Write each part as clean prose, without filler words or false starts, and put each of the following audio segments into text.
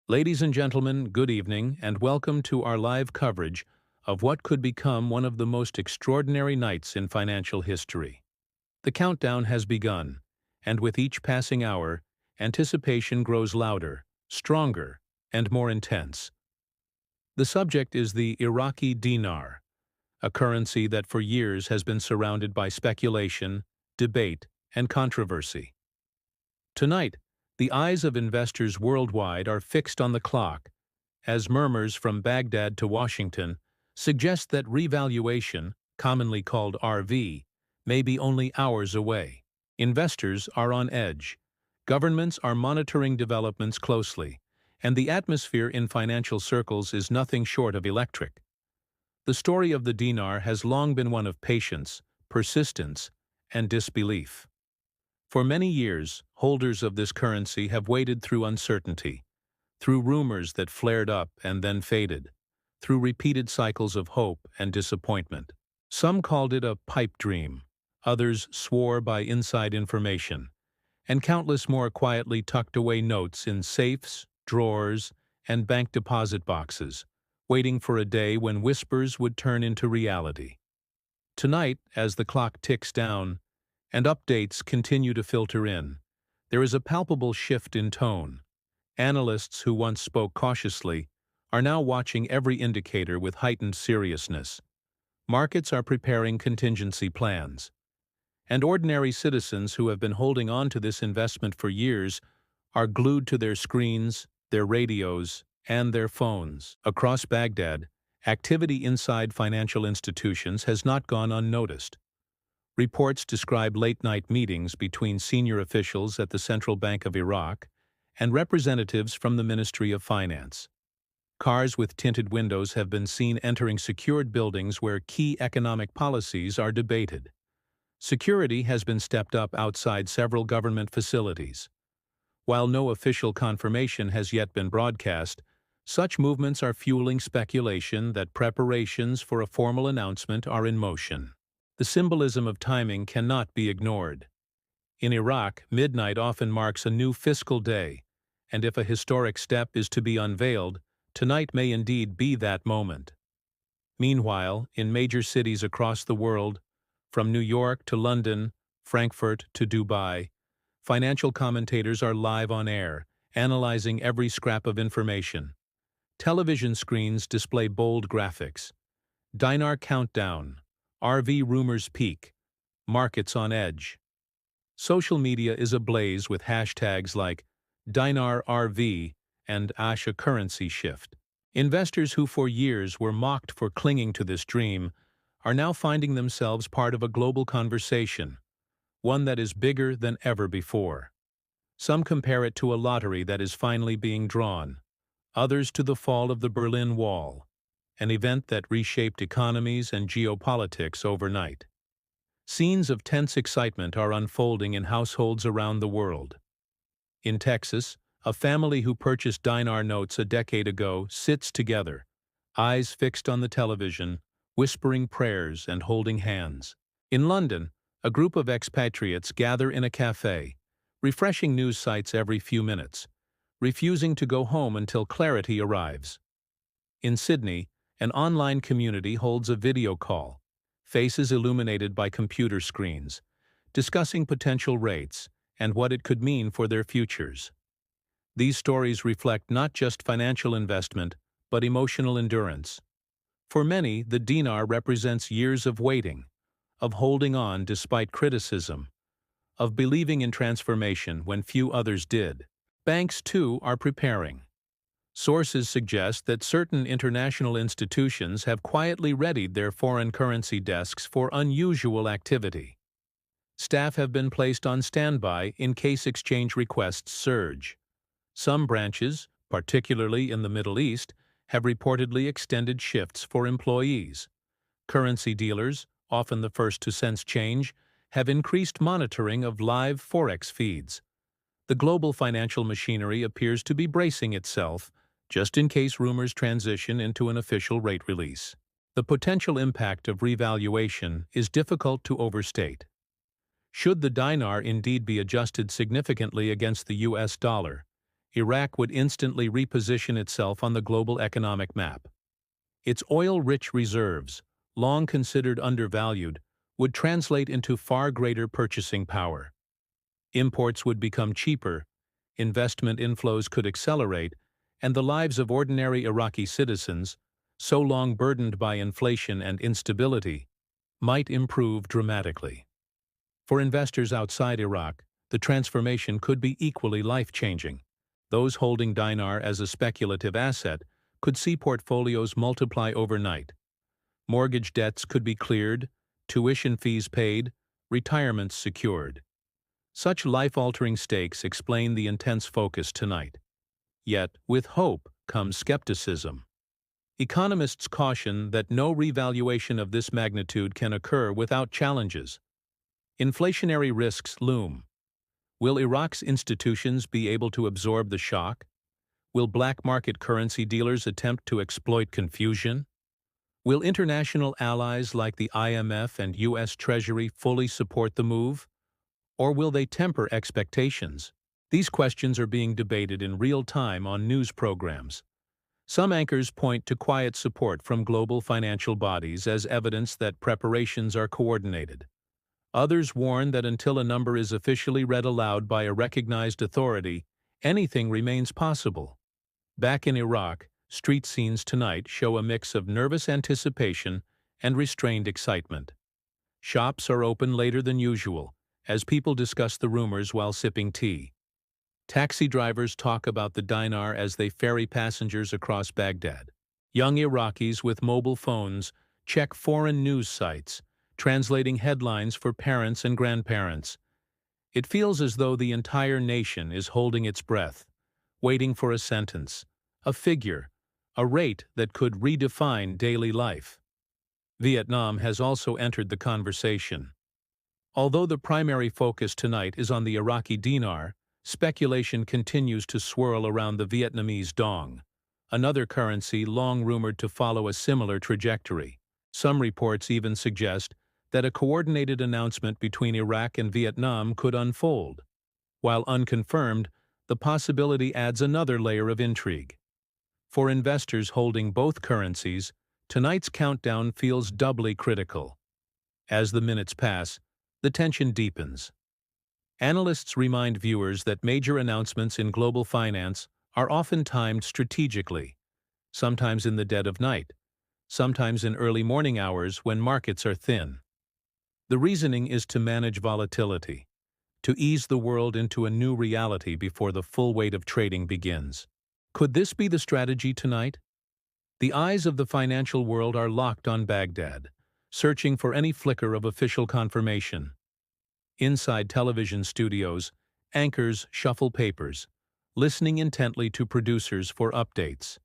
Ladies and gentlemen, good evening and welcome to our live coverage of what could become one of the most extraordinary nights in financial history. The countdown has begun, and with each passing hour, anticipation grows louder, stronger, and more intense. The subject is the Iraqi dinar, a currency that for years has been surrounded by speculation, debate, and controversy. Tonight, the eyes of investors worldwide are fixed on the clock, as murmurs from Baghdad to Washington suggest that revaluation, commonly called RV, may be only hours away. Investors are on edge, governments are monitoring developments closely, and the atmosphere in financial circles is nothing short of electric. The story of the dinar has long been one of patience, persistence, and disbelief. For many years, holders of this currency have waded through uncertainty, through rumors that flared up and then faded, through repeated cycles of hope and disappointment. Some called it a pipe dream, others swore by inside information, and countless more quietly tucked away notes in safes, drawers, and bank deposit boxes, waiting for a day when whispers would turn into reality. Tonight, as the clock ticks down, and updates continue to filter in, there is a palpable shift in tone. Analysts who once spoke cautiously are now watching every indicator with heightened seriousness. Markets are preparing contingency plans. And ordinary citizens who have been holding on to this investment for years are glued to their screens, their radios, and their phones. Across Baghdad, activity inside financial institutions has not gone unnoticed. Reports describe late-night meetings between senior officials at the Central Bank of Iraq and representatives from the Ministry of Finance. Cars with tinted windows have been seen entering secured buildings where key economic policies are debated. Security has been stepped up outside several government facilities. While no official confirmation has yet been broadcast, such movements are fueling speculation that preparations for a formal announcement are in motion. The symbolism of timing cannot be ignored. In Iraq, midnight often marks a new fiscal day, and if a historic step is to be unveiled, tonight may indeed be that moment. Meanwhile, in major cities across the world, from New York to London, Frankfurt to Dubai, financial commentators are live on air, analyzing every scrap of information. Television screens display bold graphics. Dinar Countdown, RV rumors peak, markets on edge. Social media is ablaze with hashtags like Dinar RV and Asha currency shift. Investors who for years were mocked for clinging to this dream are now finding themselves part of a global conversation, one that is bigger than ever before. Some compare it to a lottery that is finally being drawn, others to the fall of the Berlin Wall, an event that reshaped economies and geopolitics overnight. Scenes of tense excitement are unfolding in households around the world. In Texas, a family who purchased dinar notes a decade ago sits together, eyes fixed on the television, whispering prayers and holding hands. In London, a group of expatriates gather in a cafe, refreshing news sites every few minutes, refusing to go home until clarity arrives. In Sydney, an online community holds a video call, faces illuminated by computer screens, discussing potential rates and what it could mean for their futures. These stories reflect not just financial investment, but emotional endurance. For many, the dinar represents years of waiting, of holding on despite criticism, of believing in transformation when few others did. Banks, too, are preparing. Sources suggest that certain international institutions have quietly readied their foreign currency desks for unusual activity. Staff have been placed on standby in case exchange requests surge. Some branches, particularly in the Middle East, have reportedly extended shifts for employees. Currency dealers, often the first to sense change, have increased monitoring of live Forex feeds. The global financial machinery appears to be bracing itself, just in case rumors transition into an official rate release. The potential impact of revaluation is difficult to overstate. Should the dinar indeed be adjusted significantly against the US dollar, Iraq would instantly reposition itself on the global economic map. Its oil-rich reserves, long considered undervalued, would translate into far greater purchasing power. Imports would become cheaper, investment inflows could accelerate, and the lives of ordinary Iraqi citizens, so long burdened by inflation and instability, might improve dramatically. For investors outside Iraq, the transformation could be equally life-changing. Those holding dinar as a speculative asset could see portfolios multiply overnight. Mortgage debts could be cleared, tuition fees paid, retirements secured. Such life-altering stakes explain the intense focus tonight. Yet, with hope comes skepticism. Economists caution that no revaluation of this magnitude can occur without challenges. Inflationary risks loom. Will Iraq's institutions be able to absorb the shock? Will black market currency dealers attempt to exploit confusion? Will international allies like the IMF and U.S. Treasury fully support the move? Or will they temper expectations? These questions are being debated in real time on news programs. Some anchors point to quiet support from global financial bodies as evidence that preparations are coordinated. Others warn that until a number is officially read aloud by a recognized authority, anything remains possible. Back in Iraq, street scenes tonight show a mix of nervous anticipation and restrained excitement. Shops are open later than usual, as people discuss the rumors while sipping tea. Taxi drivers talk about the dinar as they ferry passengers across Baghdad. Young Iraqis with mobile phones check foreign news sites, translating headlines for parents and grandparents. It feels as though the entire nation is holding its breath, waiting for a sentence, a figure, a rate that could redefine daily life. Vietnam has also entered the conversation. Although the primary focus tonight is on the Iraqi dinar, speculation continues to swirl around the Vietnamese dong, another currency long rumored to follow a similar trajectory. Some reports even suggest that a coordinated announcement between Iraq and Vietnam could unfold. While unconfirmed, the possibility adds another layer of intrigue. For investors holding both currencies, tonight's countdown feels doubly critical. As the minutes pass, the tension deepens. Analysts remind viewers that major announcements in global finance are often timed strategically, sometimes in the dead of night, sometimes in early morning hours when markets are thin. The reasoning is to manage volatility, to ease the world into a new reality before the full weight of trading begins. Could this be the strategy tonight? The eyes of the financial world are locked on Baghdad, searching for any flicker of official confirmation. Inside television studios, anchors shuffle papers, listening intently to producers for updates.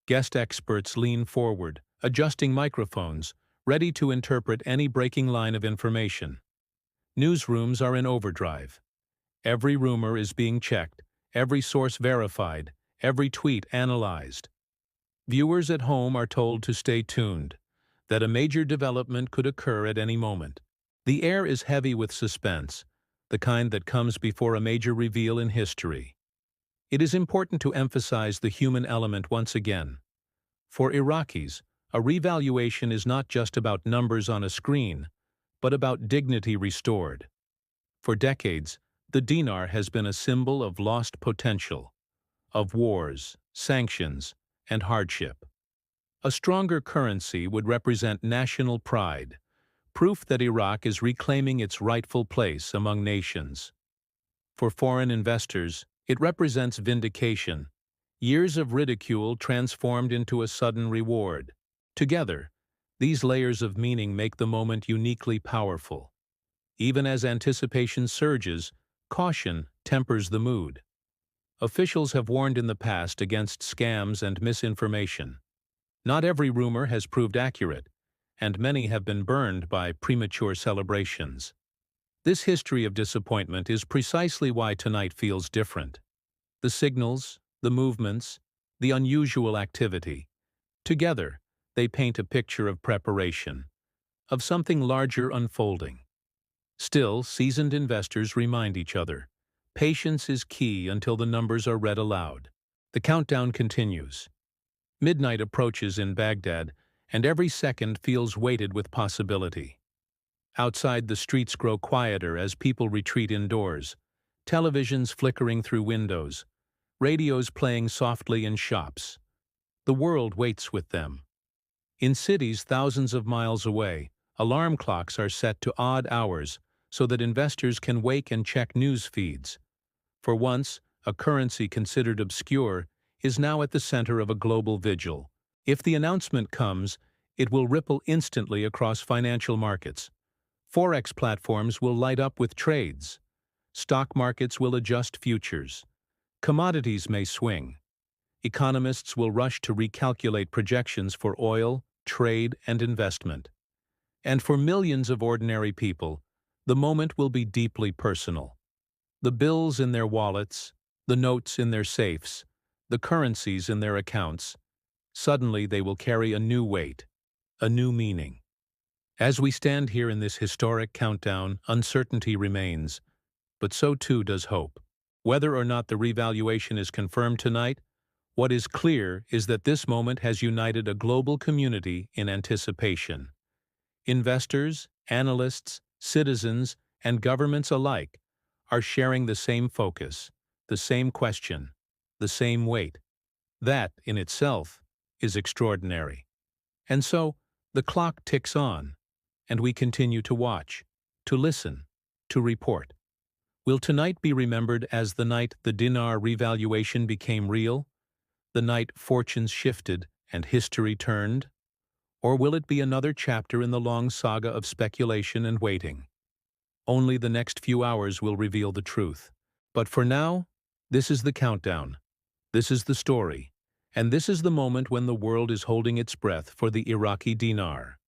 Guest experts lean forward, adjusting microphones, ready to interpret any breaking line of information. Newsrooms are in overdrive. Every rumor is being checked, every source verified, every tweet analyzed. Viewers at home are told to stay tuned, that a major development could occur at any moment. The air is heavy with suspense, the kind that comes before a major reveal in history. It is important to emphasize the human element once again. For Iraqis, a revaluation is not just about numbers on a screen, but about dignity restored. For decades, the dinar has been a symbol of lost potential, of wars, sanctions, and hardship. A stronger currency would represent national pride, proof that Iraq is reclaiming its rightful place among nations. For foreign investors, it represents vindication, years of ridicule transformed into a sudden reward. Together, these layers of meaning make the moment uniquely powerful. Even as anticipation surges, caution tempers the mood. Officials have warned in the past against scams and misinformation. Not every rumor has proved accurate, and many have been burned by premature celebrations. This history of disappointment is precisely why tonight feels different. The signals, the movements, the unusual activity. Together, they paint a picture of preparation, of something larger unfolding. Still, seasoned investors remind each other, Patience is key until the numbers are read aloud. The countdown continues. Midnight approaches in Baghdad, and every second feels weighted with possibility. Outside, the streets grow quieter as people retreat indoors, televisions flickering through windows, radios playing softly in shops. The world waits with them. In cities thousands of miles away, alarm clocks are set to odd hours so that investors can wake and check news feeds. For once, a currency considered obscure is now at the center of a global vigil. If the announcement comes, it will ripple instantly across financial markets. Forex platforms will light up with trades. Stock markets will adjust futures. Commodities may swing. Economists will rush to recalculate projections for oil, trade, and investment. And for millions of ordinary people, the moment will be deeply personal. The bills in their wallets, the notes in their safes, the currencies in their accounts, suddenly they will carry a new weight, a new meaning. As we stand here in this historic countdown, uncertainty remains, but so too does hope. Whether or not the revaluation is confirmed tonight, what is clear is that this moment has united a global community in anticipation. Investors, analysts, citizens, and governments alike are sharing the same focus, the same question, the same weight. That, in itself, is extraordinary. And so, the clock ticks on, and we continue to watch, to listen, to report. Will tonight be remembered as the night the dinar revaluation became real? The night fortunes shifted and history turned? Or will it be another chapter in the long saga of speculation and waiting? Only the next few hours will reveal the truth. But for now, this is the countdown. This is the story. And this is the moment when the world is holding its breath for the Iraqi dinar.